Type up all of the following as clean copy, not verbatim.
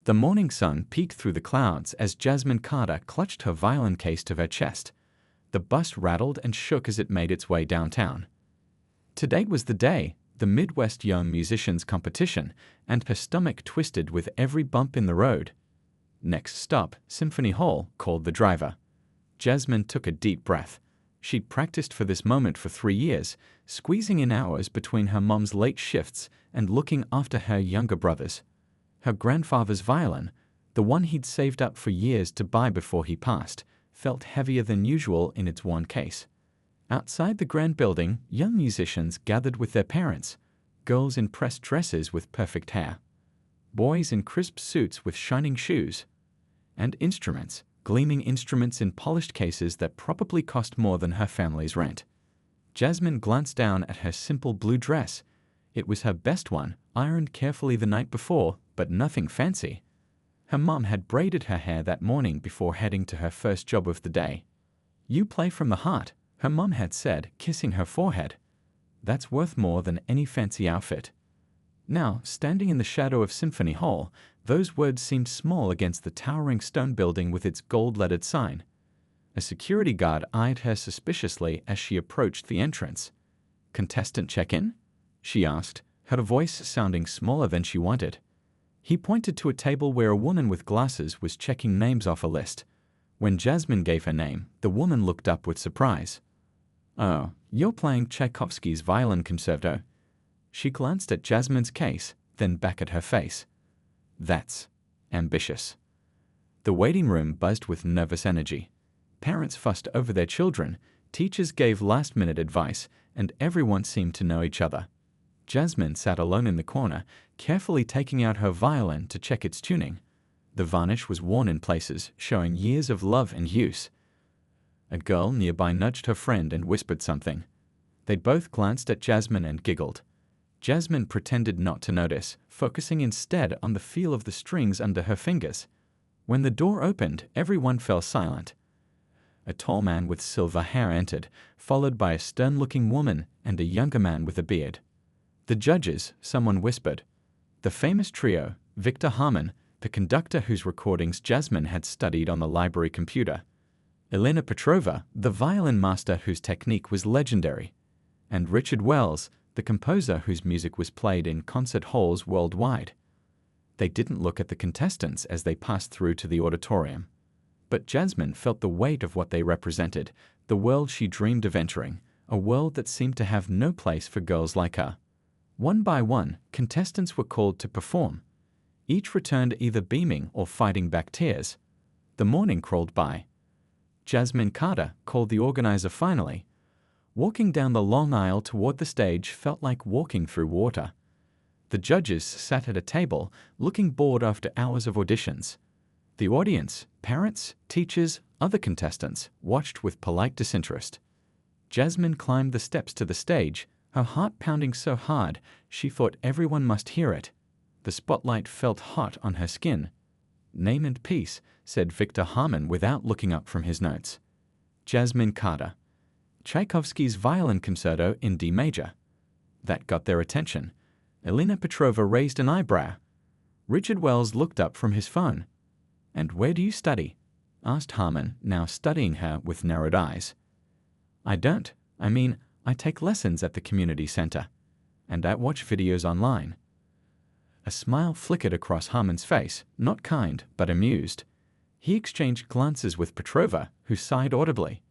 The morning sun peeked through the clouds as Jasmine Carter clutched her violin case to her chest. The bus rattled and shook as it made its way downtown. Today was the day, the Midwest Young Musicians Competition, and her stomach twisted with every bump in the road. "Next stop, Symphony Hall," called the driver. Jasmine took a deep breath. She'd practiced for this moment for 3 years, squeezing in hours between her mom's late shifts and looking after her younger brothers. Her grandfather's violin, the one he'd saved up for years to buy before he passed, felt heavier than usual in its worn case. Outside the grand building, young musicians gathered with their parents, girls in pressed dresses with perfect hair, boys in crisp suits with shining shoes, and instruments, gleaming instruments in polished cases that probably cost more than her family's rent. Jasmine glanced down at her simple blue dress. It was her best one, ironed carefully the night before, but nothing fancy. Her mom had braided her hair that morning before heading to her first job of the day. "You play from the heart," her mom had said, kissing her forehead. "That's worth more than any fancy outfit." Now, standing in the shadow of Symphony Hall, those words seemed small against the towering stone building with its gold-lettered sign. A security guard eyed her suspiciously as she approached the entrance. "Contestant check-in?" she asked, her voice sounding smaller than she wanted. He pointed to a table where a woman with glasses was checking names off a list. When Jasmine gave her name, the woman looked up with surprise. "Oh, you're playing Tchaikovsky's Violin Concerto." She glanced at Jasmine's case, then back at her face. "That's ambitious." The waiting room buzzed with nervous energy. Parents fussed over their children, teachers gave last-minute advice, and everyone seemed to know each other. Jasmine sat alone in the corner, carefully taking out her violin to check its tuning. The varnish was worn in places, showing years of love and use. A girl nearby nudged her friend and whispered something. They both glanced at Jasmine and giggled. Jasmine pretended not to notice, focusing instead on the feel of the strings under her fingers. When the door opened, everyone fell silent. A tall man with silver hair entered, followed by a stern-looking woman and a younger man with a beard. "The judges," someone whispered. The famous trio, Victor Harmon, the conductor whose recordings Jasmine had studied on the library computer, Elena Petrova, the violin master whose technique was legendary, and Richard Wells, the composer whose music was played in concert halls worldwide. They didn't look at the contestants as they passed through to the auditorium. But Jasmine felt the weight of what they represented, the world she dreamed of entering, a world that seemed to have no place for girls like her. One by one, contestants were called to perform. Each returned either beaming or fighting back tears. The morning crawled by. Jasmine Carter called the organizer finally. Walking down the long aisle toward the stage felt like walking through water. The judges sat at a table, looking bored after hours of auditions. The audience, parents, teachers, other contestants, watched with polite disinterest. Jasmine climbed the steps to the stage, her heart pounding so hard she thought everyone must hear it. The spotlight felt hot on her skin. "Name and piece," said Victor Harmon without looking up from his notes. Jasmine Carter. Tchaikovsky's Violin Concerto in D major. That got their attention. Elena Petrova raised an eyebrow. Richard Wells looked up from his phone. "And where do you study?" asked Harmon, now studying her with narrowed eyes. "I don't. I take lessons at the community center. And I watch videos online." A smile flickered across Harmon's face, not kind, but amused. He exchanged glances with Petrova, who sighed audibly.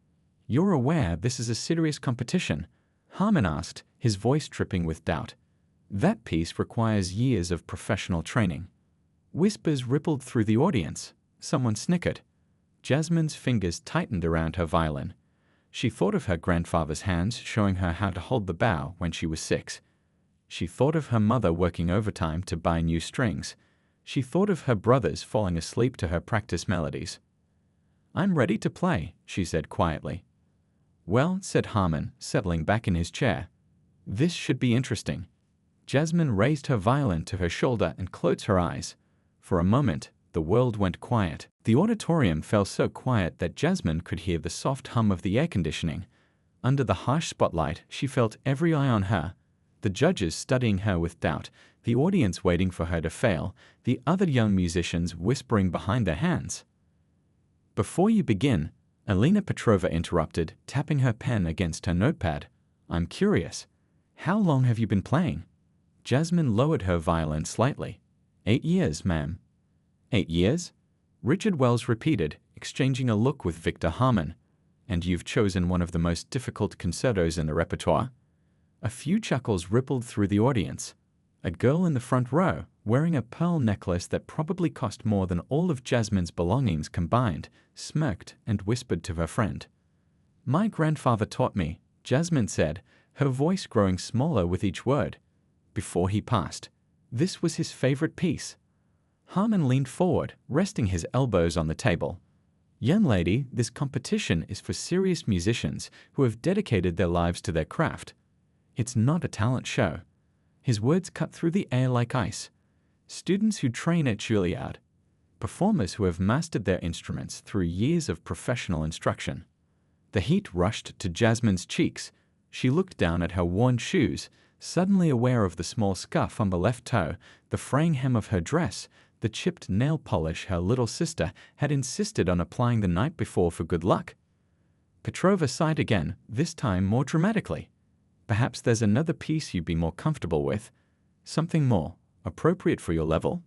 "You're aware this is a serious competition?" Harmon asked, his voice dripping with doubt. "That piece requires years of professional training." Whispers rippled through the audience. Someone snickered. Jasmine's fingers tightened around her violin. She thought of her grandfather's hands showing her how to hold the bow when she was 6. She thought of her mother working overtime to buy new strings. She thought of her brothers falling asleep to her practice melodies. "I'm ready to play," she said quietly. "Well," said Harmon, settling back in his chair. "This should be interesting." Jasmine raised her violin to her shoulder and closed her eyes. For a moment, the world went quiet. The auditorium fell so quiet that Jasmine could hear the soft hum of the air conditioning. Under the harsh spotlight, she felt every eye on her. the judges studying her with doubt, the audience waiting for her to fail, the other young musicians whispering behind their hands. "Before you begin," Elena Petrova interrupted, tapping her pen against her notepad, "I'm curious. How long have you been playing?" Jasmine lowered her violin slightly. 8 years, ma'am." 8 years? Richard Wells repeated, exchanging a look with Victor Harmon. "And you've chosen one of the most difficult concertos in the repertoire?" A few chuckles rippled through the audience. A girl in the front row, wearing a pearl necklace that probably cost more than all of Jasmine's belongings combined, smirked and whispered to her friend. "My grandfather taught me," Jasmine said, her voice growing smaller with each word. "Before he passed. This was his favorite piece." Harmon leaned forward, resting his elbows on the table. "Young lady, this competition is for serious musicians who have dedicated their lives to their craft. It's not a talent show." His words cut through the air like ice. "Students who train at Juilliard. Performers who have mastered their instruments through years of professional instruction." The heat rushed to Jasmine's cheeks. She looked down at her worn shoes, suddenly aware of the small scuff on the left toe, the fraying hem of her dress, the chipped nail polish her little sister had insisted on applying the night before for good luck. Petrova sighed again, this time more dramatically. "Perhaps there's another piece you'd be more comfortable with. Something more appropriate for your level?"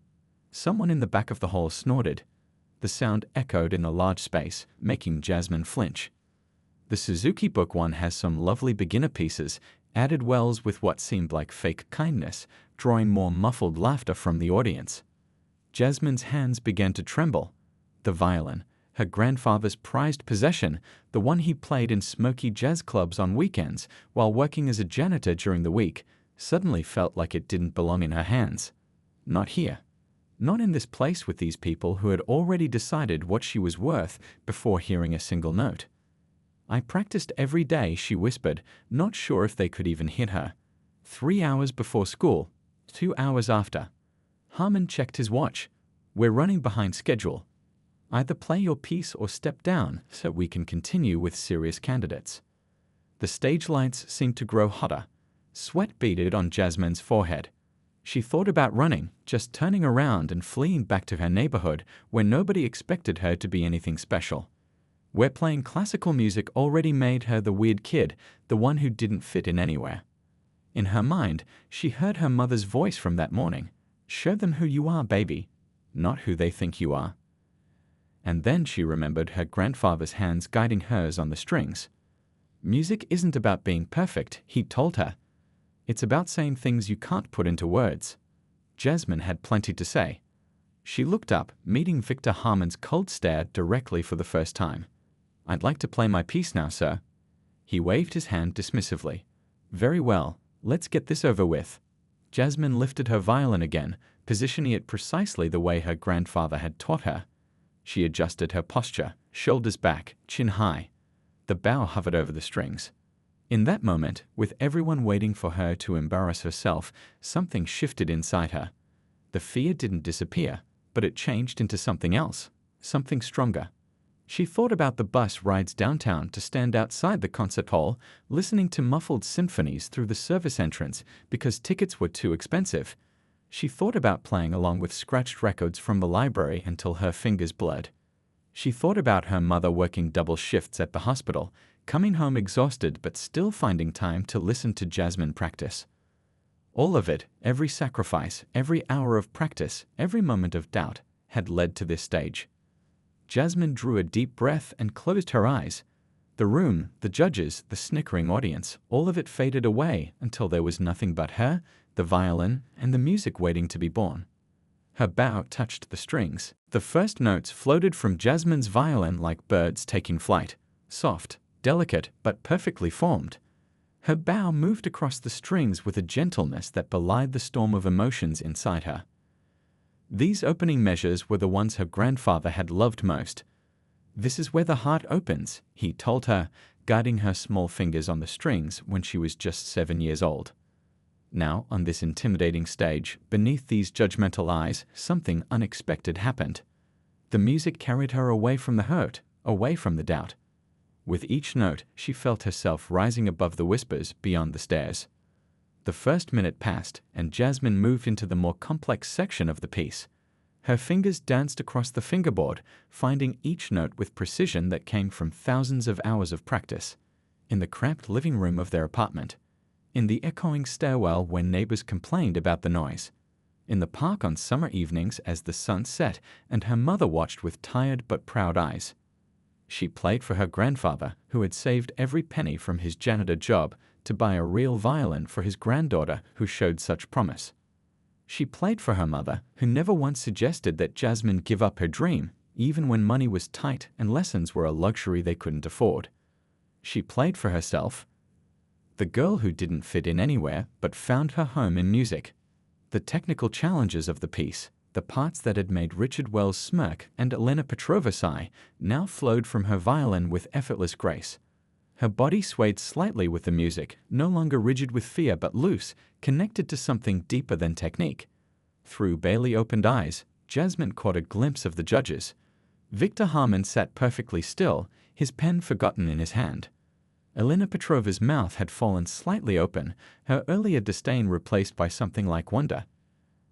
Someone in the back of the hall snorted. The sound echoed in the large space, making Jasmine flinch. "The Suzuki Book One has some lovely beginner pieces," added Wells with what seemed like fake kindness, drawing more muffled laughter from the audience. Jasmine's hands began to tremble. The violin, her grandfather's prized possession, the one he played in smoky jazz clubs on weekends while working as a janitor during the week, suddenly felt like it didn't belong in her hands. Not here. Not in this place with these people who had already decided what she was worth before hearing a single note. "I practiced every day," she whispered, not sure if they could even hit her. 3 hours before school, 2 hours after. Harmon checked his watch. "We're running behind schedule. Either play your piece or step down so we can continue with serious candidates." The stage lights seemed to grow hotter. Sweat beaded on Jasmine's forehead. She thought about running, just turning around and fleeing back to her neighborhood where nobody expected her to be anything special. Where playing classical music already made her the weird kid, the one who didn't fit in anywhere. In her mind, she heard her mother's voice from that morning. "Show them who you are, baby, not who they think you are." And then she remembered her grandfather's hands guiding hers on the strings. "Music isn't about being perfect," he told her. "It's about saying things you can't put into words." Jasmine had plenty to say. She looked up, meeting Victor Harmon's cold stare directly for the first time. "I'd like to play my piece now, sir." He waved his hand dismissively. "Very well, let's get this over with." Jasmine lifted her violin again, positioning it precisely the way her grandfather had taught her. She adjusted her posture, shoulders back, chin high. The bow hovered over the strings. In that moment, with everyone waiting for her to embarrass herself, something shifted inside her. The fear didn't disappear, but it changed into something else, something stronger. She thought about the bus rides downtown to stand outside the concert hall, listening to muffled symphonies through the service entrance because tickets were too expensive. She thought about playing along with scratched records from the library until her fingers blurred. She thought about her mother working double shifts at the hospital, coming home exhausted but still finding time to listen to Jasmine practice. All of it, every sacrifice, every hour of practice, every moment of doubt, had led to this stage. Jasmine drew a deep breath and closed her eyes. The room, the judges, the snickering audience, all of it faded away until there was nothing but her, the violin, and the music waiting to be born. Her bow touched the strings. The first notes floated from Jasmine's violin like birds taking flight, soft, delicate, but perfectly formed. Her bow moved across the strings with a gentleness that belied the storm of emotions inside her. These opening measures were the ones her grandfather had loved most. "This is where the heart opens," he told her, guiding her small fingers on the strings when she was just 7 years old. Now, on this intimidating stage, beneath these judgmental eyes, something unexpected happened. The music carried her away from the hurt, away from the doubt. With each note, she felt herself rising above the whispers beyond the stairs. The first minute passed, and Jasmine moved into the more complex section of the piece. Her fingers danced across the fingerboard, finding each note with precision that came from thousands of hours of practice. In the cramped living room of their apartment, in the echoing stairwell when neighbors complained about the noise, in the park on summer evenings as the sun set and her mother watched with tired but proud eyes. She played for her grandfather, who had saved every penny from his janitor job to buy a real violin for his granddaughter who showed such promise. She played for her mother, who never once suggested that Jasmine give up her dream, even when money was tight and lessons were a luxury they couldn't afford. She played for herself, the girl who didn't fit in anywhere but found her home in music. The technical challenges of the piece, the parts that had made Richard Wells smirk and Elena Petrova sigh, now flowed from her violin with effortless grace. Her body swayed slightly with the music, no longer rigid with fear but loose, connected to something deeper than technique. Through barely opened eyes, Jasmine caught a glimpse of the judges. Victor Harmon sat perfectly still, his pen forgotten in his hand. Elena Petrova's mouth had fallen slightly open, her earlier disdain replaced by something like wonder.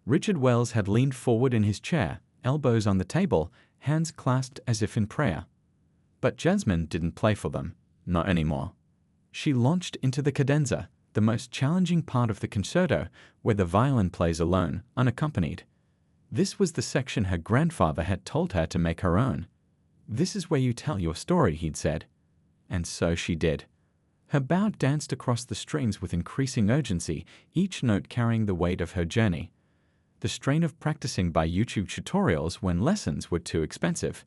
Richard Wells had leaned forward in his chair, elbows on the table, hands clasped as if in prayer. But Jasmine didn't play for them, not anymore. She launched into the cadenza, the most challenging part of the concerto, where the violin plays alone, unaccompanied. This was the section her grandfather had told her to make her own. "This is where you tell your story," he'd said. And so she did. Her bow danced across the strings with increasing urgency, each note carrying the weight of her journey. The strain of practicing by YouTube tutorials when lessons were too expensive.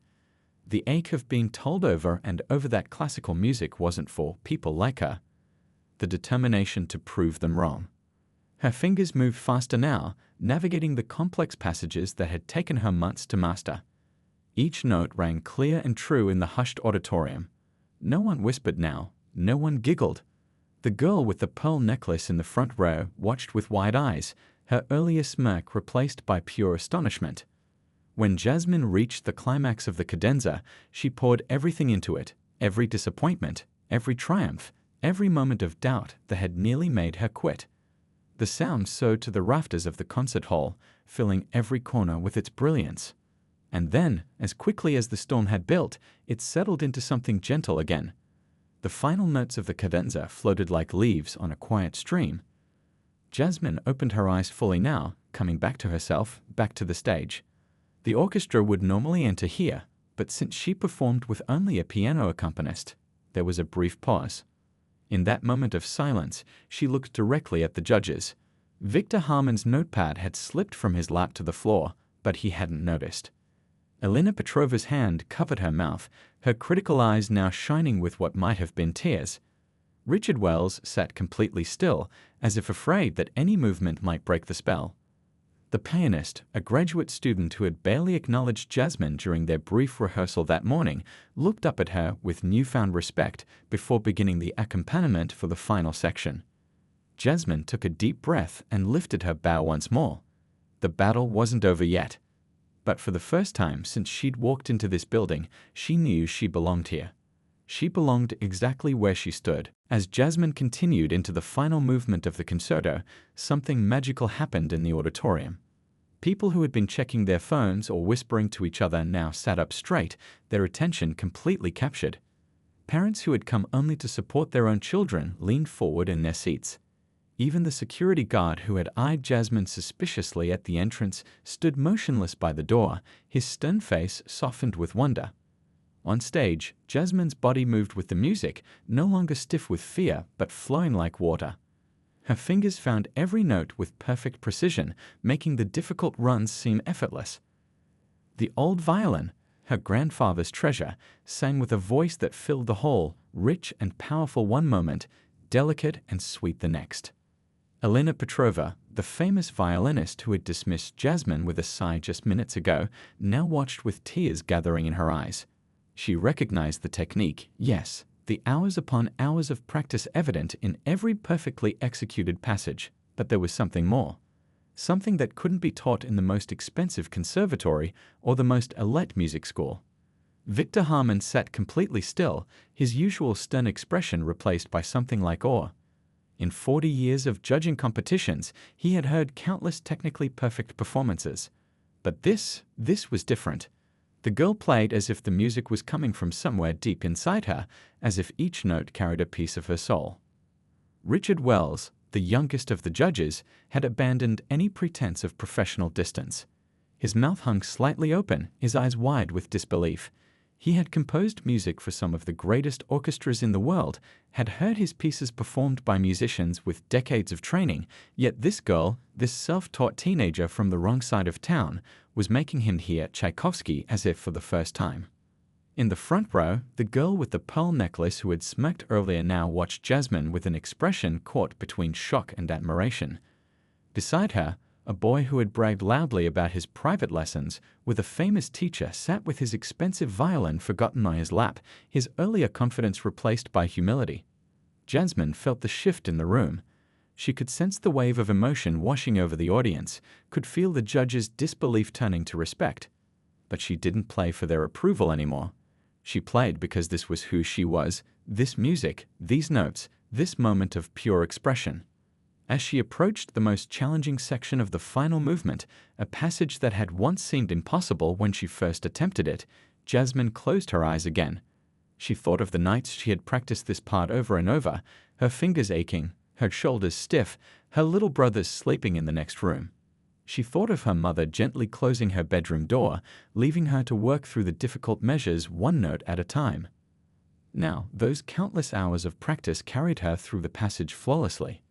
The ache of being told over and over that classical music wasn't for people like her. The determination to prove them wrong. Her fingers moved faster now, navigating the complex passages that had taken her months to master. Each note rang clear and true in the hushed auditorium. No one whispered now, no one giggled. The girl with the pearl necklace in the front row watched with wide eyes, her earlier smirk replaced by pure astonishment. When Jasmine reached the climax of the cadenza, she poured everything into it, every disappointment, every triumph, every moment of doubt that had nearly made her quit. The sound soared to the rafters of the concert hall, filling every corner with its brilliance. And then, as quickly as the storm had built, it settled into something gentle again. The final notes of the cadenza floated like leaves on a quiet stream. Jasmine opened her eyes fully now, coming back to herself, back to the stage. The orchestra would normally enter here, but since she performed with only a piano accompanist, there was a brief pause. In that moment of silence, she looked directly at the judges. Victor Harmon's notepad had slipped from his lap to the floor, but he hadn't noticed. Elena Petrova's hand covered her mouth, her critical eyes now shining with what might have been tears. Richard Wells sat completely still, as if afraid that any movement might break the spell. The pianist, a graduate student who had barely acknowledged Jasmine during their brief rehearsal that morning, looked up at her with newfound respect before beginning the accompaniment for the final section. Jasmine took a deep breath and lifted her bow once more. The battle wasn't over yet. But for the first time since she'd walked into this building, she knew she belonged here. She belonged exactly where she stood. As Jasmine continued into the final movement of the concerto, something magical happened in the auditorium. People who had been checking their phones or whispering to each other now sat up straight, their attention completely captured. Parents who had come only to support their own children leaned forward in their seats. Even the security guard who had eyed Jasmine suspiciously at the entrance stood motionless by the door, his stern face softened with wonder. On stage, Jasmine's body moved with the music, no longer stiff with fear, but flowing like water. Her fingers found every note with perfect precision, making the difficult runs seem effortless. The old violin, her grandfather's treasure, sang with a voice that filled the hall, rich and powerful one moment, delicate and sweet the next. Elena Petrova, the famous violinist who had dismissed Jasmine with a sigh just minutes ago, now watched with tears gathering in her eyes. She recognized the technique, yes, the hours upon hours of practice evident in every perfectly executed passage, but there was something more. Something that couldn't be taught in the most expensive conservatory or the most elite music school. Victor Harmon sat completely still, his usual stern expression replaced by something like awe. In 40 years of judging competitions, he had heard countless technically perfect performances. But this was different. The girl played as if the music was coming from somewhere deep inside her, as if each note carried a piece of her soul. Richard Wells, the youngest of the judges, had abandoned any pretense of professional distance. His mouth hung slightly open, his eyes wide with disbelief. He had composed music for some of the greatest orchestras in the world, had heard his pieces performed by musicians with decades of training, yet this girl, this self-taught teenager from the wrong side of town, was making him hear Tchaikovsky as if for the first time. In the front row, the girl with the pearl necklace who had smirked earlier now watched Jasmine with an expression caught between shock and admiration. Beside her, a boy who had bragged loudly about his private lessons with a famous teacher sat with his expensive violin forgotten on his lap, his earlier confidence replaced by humility. Jasmine felt the shift in the room. She could sense the wave of emotion washing over the audience, could feel the judges' disbelief turning to respect. But she didn't play for their approval anymore. She played because this was who she was, this music, these notes, this moment of pure expression. As she approached the most challenging section of the final movement, a passage that had once seemed impossible when she first attempted it, Jasmine closed her eyes again. She thought of the nights she had practiced this part over and over, her fingers aching, her shoulders stiff, her little brothers sleeping in the next room. She thought of her mother gently closing her bedroom door, leaving her to work through the difficult measures one note at a time. Now, those countless hours of practice carried her through the passage flawlessly.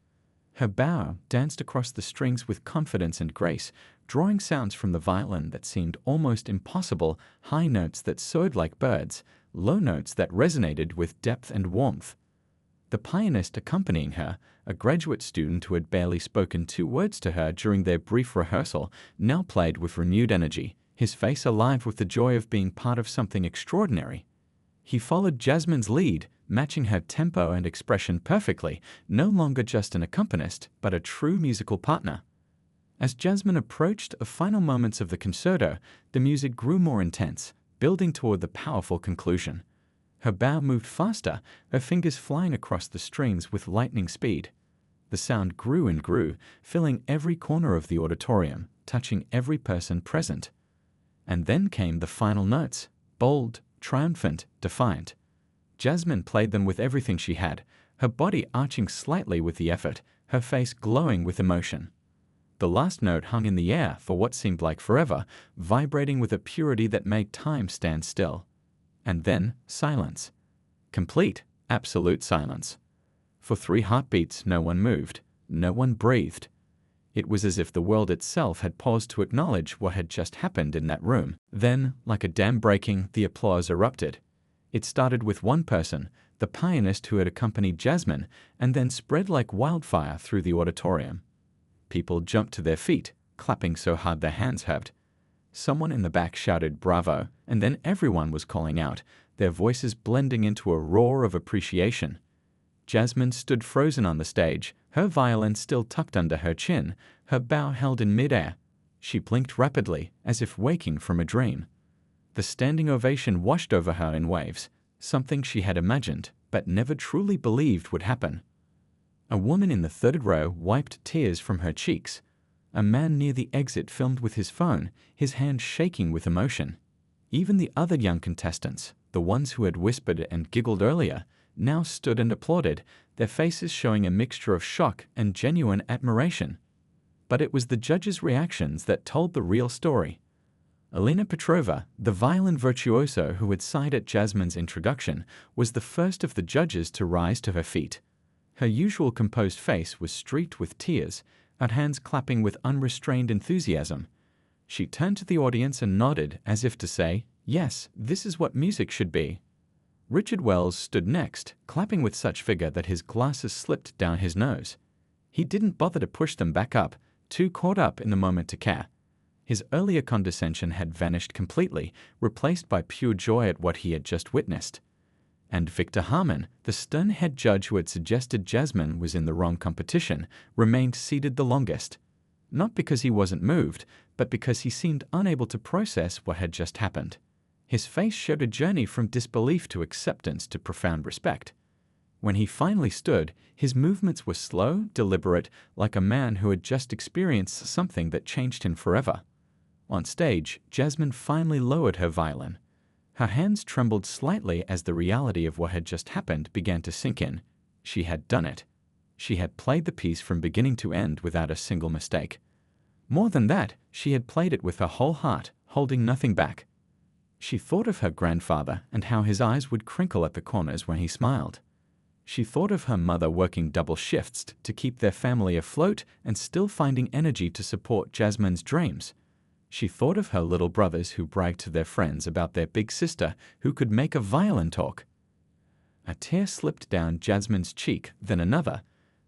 Her bow danced across the strings with confidence and grace, drawing sounds from the violin that seemed almost impossible, high notes that soared like birds, low notes that resonated with depth and warmth. The pianist accompanying her, a graduate student who had barely spoken 2 words to her during their brief rehearsal, now played with renewed energy, his face alive with the joy of being part of something extraordinary. He followed Jasmine's lead, matching her tempo and expression perfectly, no longer just an accompanist, but a true musical partner. As Jasmine approached the final moments of the concerto, the music grew more intense, building toward the powerful conclusion. Her bow moved faster, her fingers flying across the strings with lightning speed. The sound grew and grew, filling every corner of the auditorium, touching every person present. And then came the final notes, bold, triumphant, defiant. Jasmine played them with everything she had, her body arching slightly with the effort, her face glowing with emotion. The last note hung in the air for what seemed like forever, vibrating with a purity that made time stand still. And then silence. Complete, absolute silence. For 3 heartbeats, no one moved, no one breathed. It was as if the world itself had paused to acknowledge what had just happened in that room. Then, like a dam breaking, the applause erupted. It started with one person, the pianist who had accompanied Jasmine, and then spread like wildfire through the auditorium. People jumped to their feet, clapping so hard their hands hurt. Someone in the back shouted "Bravo," and then everyone was calling out, their voices blending into a roar of appreciation. Jasmine stood frozen on the stage, her violin still tucked under her chin, her bow held in midair. She blinked rapidly, as if waking from a dream. The standing ovation washed over her in waves, something she had imagined, but never truly believed would happen. A woman in the 3rd row wiped tears from her cheeks. A man near the exit filmed with his phone, his hand shaking with emotion. Even the other young contestants, the ones who had whispered and giggled earlier, now stood and applauded, their faces showing a mixture of shock and genuine admiration. But it was the judges' reactions that told the real story. Elena Petrova, the violin virtuoso who had sighed at Jasmine's introduction, was the first of the judges to rise to her feet. Her usual composed face was streaked with tears, her hands clapping with unrestrained enthusiasm. She turned to the audience and nodded as if to say, "Yes, this is what music should be." Richard Wells stood next, clapping with such vigor that his glasses slipped down his nose. He didn't bother to push them back up, too caught up in the moment to care. His earlier condescension had vanished completely, replaced by pure joy at what he had just witnessed. And Victor Harmon, the stern head judge who had suggested Jasmine was in the wrong competition, remained seated the longest. Not because he wasn't moved, but because he seemed unable to process what had just happened. His face showed a journey from disbelief to acceptance to profound respect. When he finally stood, his movements were slow, deliberate, like a man who had just experienced something that changed him forever. On stage, Jasmine finally lowered her violin. Her hands trembled slightly as the reality of what had just happened began to sink in. She had done it. She had played the piece from beginning to end without a single mistake. More than that, she had played it with her whole heart, holding nothing back. She thought of her grandfather and how his eyes would crinkle at the corners when he smiled. She thought of her mother working double shifts to keep their family afloat and still finding energy to support Jasmine's dreams. She thought of her little brothers who bragged to their friends about their big sister who could make a violin talk. A tear slipped down Jasmine's cheek, then another.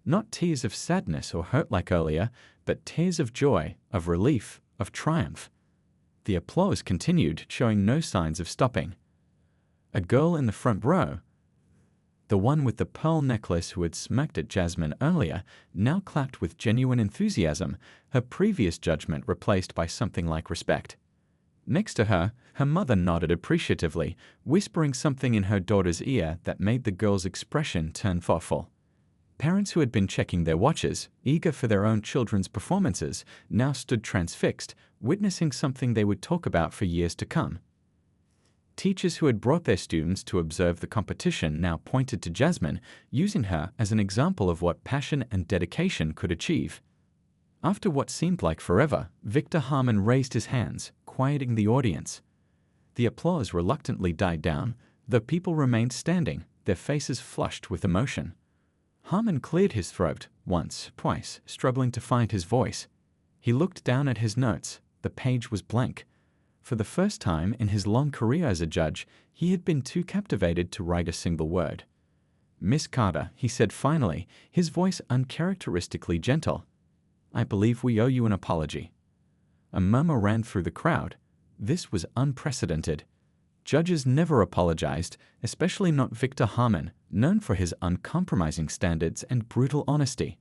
Not tears of sadness or hurt like earlier, but tears of joy, of relief, of triumph. The applause continued, showing no signs of stopping. A girl in the front row, the one with the pearl necklace who had smirked at Jasmine earlier, now clapped with genuine enthusiasm, her previous judgment replaced by something like respect. Next to her, her mother nodded appreciatively, whispering something in her daughter's ear that made the girl's expression turn thoughtful. Parents who had been checking their watches, eager for their own children's performances, now stood transfixed, witnessing something they would talk about for years to come. Teachers who had brought their students to observe the competition now pointed to Jasmine, using her as an example of what passion and dedication could achieve. After what seemed like forever, Victor Harmon raised his hands, quieting the audience. The applause reluctantly died down, though people remained standing, their faces flushed with emotion. Harmon cleared his throat, once, twice, struggling to find his voice. He looked down at his notes. The page was blank. For the first time in his long career as a judge, he had been too captivated to write a single word. "Miss Carter," he said finally, his voice uncharacteristically gentle, "I believe we owe you an apology." A murmur ran through the crowd. This was unprecedented. Judges never apologized, especially not Victor Harmon, known for his uncompromising standards and brutal honesty.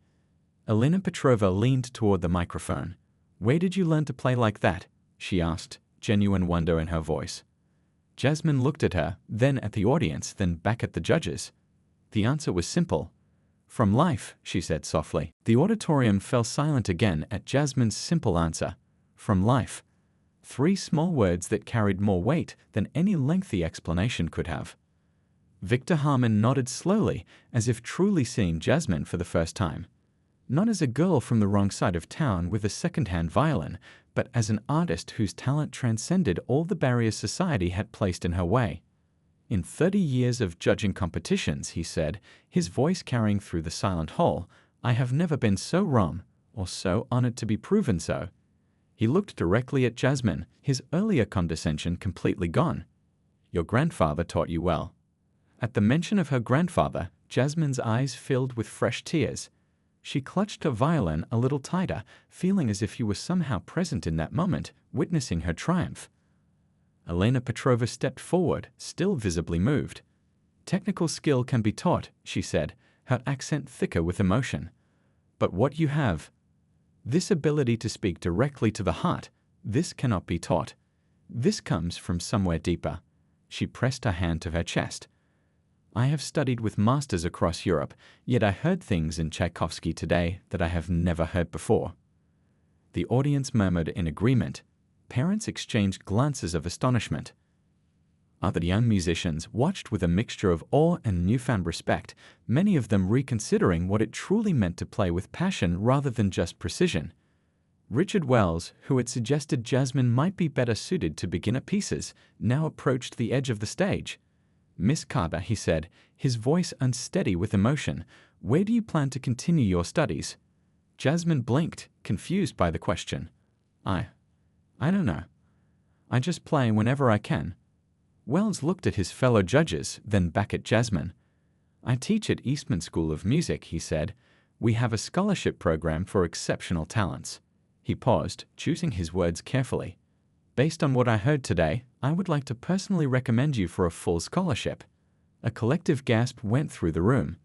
Elena Petrova leaned toward the microphone. "Where did you learn to play like that?" she asked, genuine wonder in her voice. Jasmine looked at her, then at the audience, then back at the judges. The answer was simple. "From life," she said softly. The auditorium fell silent again at Jasmine's simple answer. "From life." 3 small words that carried more weight than any lengthy explanation could have. Victor Harmon nodded slowly, as if truly seeing Jasmine for the first time. Not as a girl from the wrong side of town with a second-hand violin, but as an artist whose talent transcended all the barriers society had placed in her way. "In 30 years of judging competitions," he said, his voice carrying through the silent hall, "I have never been so wrong, or so honored to be proven so." He looked directly at Jasmine, his earlier condescension completely gone. "Your grandfather taught you well." At the mention of her grandfather, Jasmine's eyes filled with fresh tears. She clutched her violin a little tighter, feeling as if he was somehow present in that moment, witnessing her triumph. Elena Petrova stepped forward, still visibly moved. "Technical skill can be taught," she said, her accent thicker with emotion. "But what you have, this ability to speak directly to the heart, this cannot be taught. This comes from somewhere deeper." She pressed her hand to her chest. "I have studied with masters across Europe, yet I heard things in Tchaikovsky today that I have never heard before." The audience murmured in agreement. Parents exchanged glances of astonishment. Other young musicians watched with a mixture of awe and newfound respect, many of them reconsidering what it truly meant to play with passion rather than just precision. Richard Wells, who had suggested Jasmine might be better suited to beginner pieces, now approached the edge of the stage. "Miss Carter," he said, his voice unsteady with emotion, "where do you plan to continue your studies?" Jasmine blinked, confused by the question. I don't know. I just play whenever I can." Wells looked at his fellow judges, then back at Jasmine. "I teach at Eastman School of Music," he said. "We have a scholarship program for exceptional talents." He paused, choosing his words carefully. "Based on what I heard today, I would like to personally recommend you for a full scholarship." A collective gasp went through the room.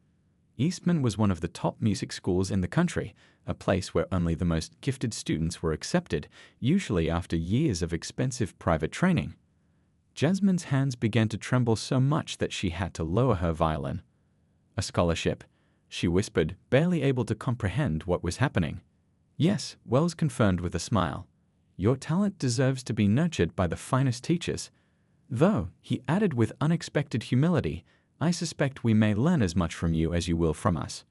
Eastman was one of the top music schools in the country, a place where only the most gifted students were accepted, usually after years of expensive private training. Jasmine's hands began to tremble so much that she had to lower her violin. A scholarship, she whispered, barely able to comprehend what was happening. Yes, Wells confirmed with a smile. Your talent deserves to be nurtured by the finest teachers. Though, he added with unexpected humility, I suspect we may learn as much from you as you will from us.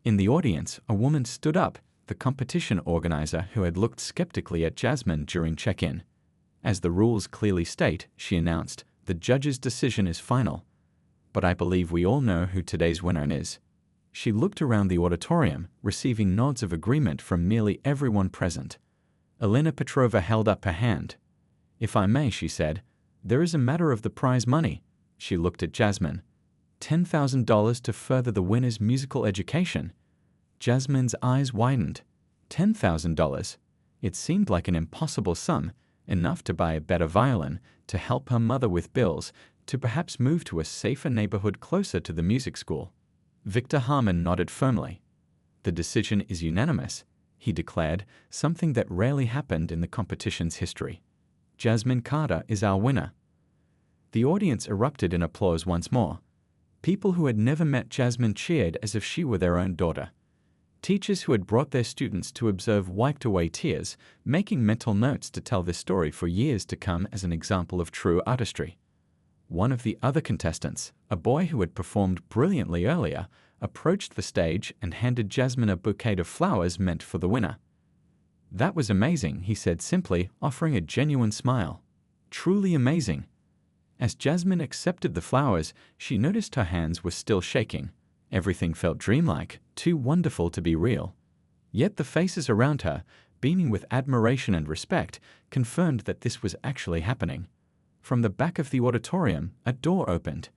In the audience, a woman stood up, the competition organizer who had looked skeptically at Jasmine during check-in. As the rules clearly state, she announced, the judge's decision is final. But I believe we all know who today's winner is. She looked around the auditorium, receiving nods of agreement from nearly everyone present. Elena Petrova held up her hand. If I may, she said, there is a matter of the prize money. She looked at Jasmine. $10,000 to further the winner's musical education. Jasmine's eyes widened. $10,000. It seemed like an impossible sum, enough to buy a better violin, to help her mother with bills, to perhaps move to a safer neighborhood closer to the music school. Victor Harmon nodded firmly. The decision is unanimous, he declared, something that rarely happened in the competition's history. Jasmine Carter is our winner. The audience erupted in applause once more. People who had never met Jasmine cheered as if she were their own daughter. Teachers who had brought their students to observe wiped away tears, making mental notes to tell this story for years to come as an example of true artistry. One of the other contestants, a boy who had performed brilliantly earlier, approached the stage and handed Jasmine a bouquet of flowers meant for the winner. That was amazing, he said simply, offering a genuine smile. Truly amazing. As Jasmine accepted the flowers, she noticed her hands were still shaking. Everything felt dreamlike, too wonderful to be real. Yet the faces around her, beaming with admiration and respect, confirmed that this was actually happening. From the back of the auditorium, a door opened.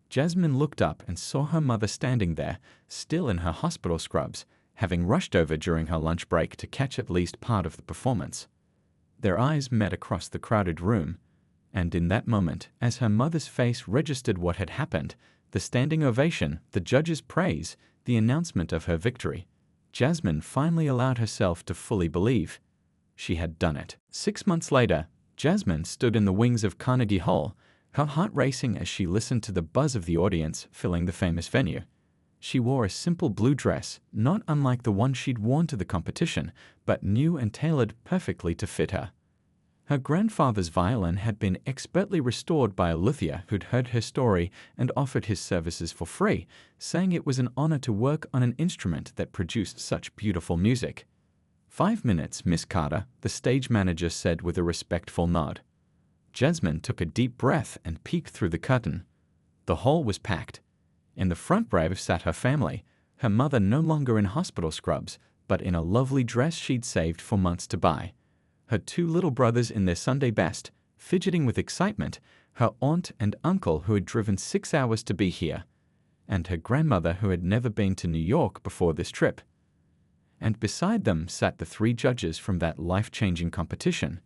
Jasmine looked up and saw her mother standing there, still in her hospital scrubs, having rushed over during her lunch break to catch at least part of the performance. Their eyes met across the crowded room, and in that moment, as her mother's face registered what had happened, the standing ovation, the judge's praise, the announcement of her victory, Jasmine finally allowed herself to fully believe. She had done it. 6 months later, Jasmine stood in the wings of Carnegie Hall, her heart racing as she listened to the buzz of the audience filling the famous venue. She wore a simple blue dress, not unlike the one she'd worn to the competition, but new and tailored perfectly to fit her. Her grandfather's violin had been expertly restored by a luthier who'd heard her story and offered his services for free, saying it was an honor to work on an instrument that produced such beautiful music. 5 minutes, Miss Carter, the stage manager said with a respectful nod. Jasmine took a deep breath and peeked through the curtain. The hall was packed. In the front row sat her family, her mother no longer in hospital scrubs, but in a lovely dress she'd saved for months to buy. Her 2 little brothers in their Sunday best, fidgeting with excitement, her aunt and uncle who had driven 6 hours to be here, and her grandmother who had never been to New York before this trip. And beside them sat the 3 judges from that life-changing competition.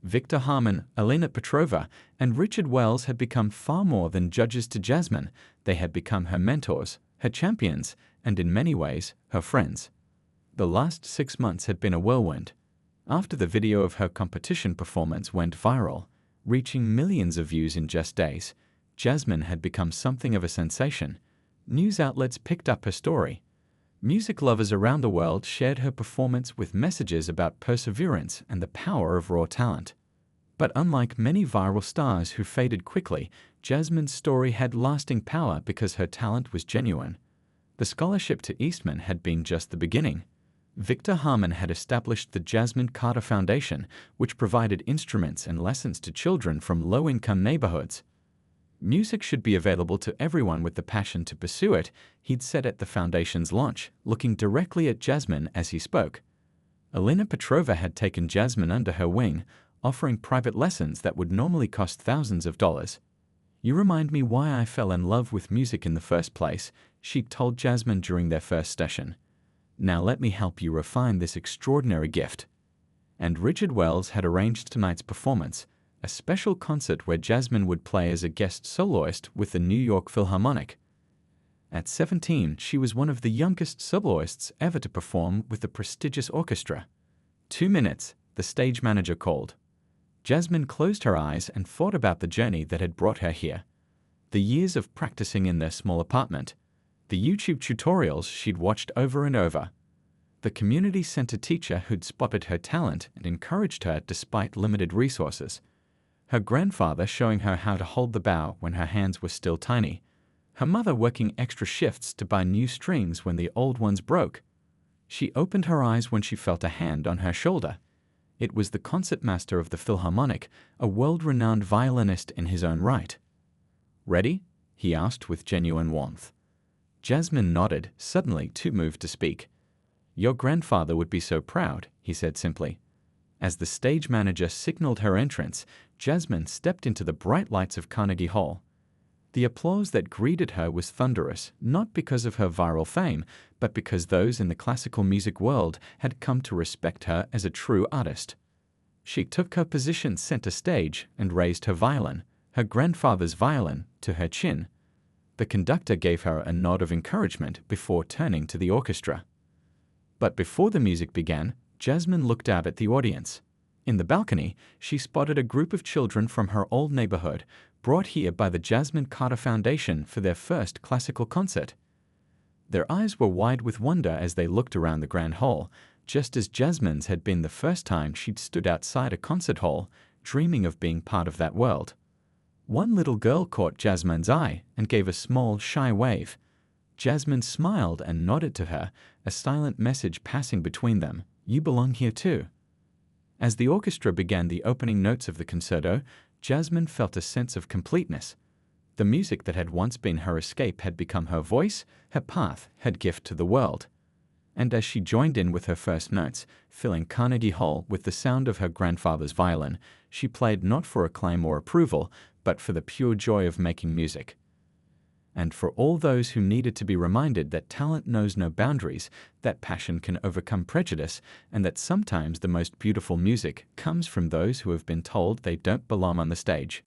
Victor Harmon, Elena Petrova, and Richard Wells had become far more than judges to Jasmine. They had become her mentors, her champions, and in many ways, her friends. The last 6 months had been a whirlwind. After the video of her competition performance went viral, reaching millions of views in just days, Jasmine had become something of a sensation. News outlets picked up her story. Music lovers around the world shared her performance with messages about perseverance and the power of raw talent. But unlike many viral stars who faded quickly, Jasmine's story had lasting power because her talent was genuine. The scholarship to Eastman had been just the beginning. Victor Harmon had established the Jasmine Carter Foundation, which provided instruments and lessons to children from low-income neighborhoods. Music should be available to everyone with the passion to pursue it, he'd said at the foundation's launch, looking directly at Jasmine as he spoke. Elena Petrova had taken Jasmine under her wing, offering private lessons that would normally cost thousands of dollars. You remind me why I fell in love with music in the first place, she told Jasmine during their first session. Now let me help you refine this extraordinary gift. And Richard Wells had arranged tonight's performance, a special concert where Jasmine would play as a guest soloist with the New York Philharmonic. At 17, she was one of the youngest soloists ever to perform with the prestigious orchestra. 2 minutes, the stage manager called. Jasmine closed her eyes and thought about the journey that had brought her here. The years of practicing in their small apartment, The YouTube tutorials she'd watched over and over. The community center teacher who'd spotted her talent and encouraged her despite limited resources. Her grandfather showing her how to hold the bow when her hands were still tiny. Her mother working extra shifts to buy new strings when the old ones broke. She opened her eyes when she felt a hand on her shoulder. It was the concertmaster of the Philharmonic, a world-renowned violinist in his own right. "Ready?" he asked with genuine warmth. Jasmine nodded, suddenly too moved to speak. "Your grandfather would be so proud," he said simply. As the stage manager signaled her entrance, Jasmine stepped into the bright lights of Carnegie Hall. The applause that greeted her was thunderous, not because of her viral fame, but because those in the classical music world had come to respect her as a true artist. She took her position center stage and raised her violin, her grandfather's violin, to her chin. The conductor gave her a nod of encouragement before turning to the orchestra. But before the music began, Jasmine looked out at the audience. In the balcony, she spotted a group of children from her old neighborhood, brought here by the Jasmine Carter Foundation for their first classical concert. Their eyes were wide with wonder as they looked around the grand hall, just as Jasmine's had been the first time she'd stood outside a concert hall, dreaming of being part of that world. One little girl caught Jasmine's eye and gave a small, shy wave. Jasmine smiled and nodded to her, a silent message passing between them: "You belong here too." As the orchestra began the opening notes of the concerto, Jasmine felt a sense of completeness. The music that had once been her escape had become her voice, her path, her gift to the world. And as she joined in with her first notes, filling Carnegie Hall with the sound of her grandfather's violin, she played not for acclaim or approval, but for the pure joy of making music. And for all those who needed to be reminded that talent knows no boundaries, that passion can overcome prejudice, and that sometimes the most beautiful music comes from those who have been told they don't belong on the stage.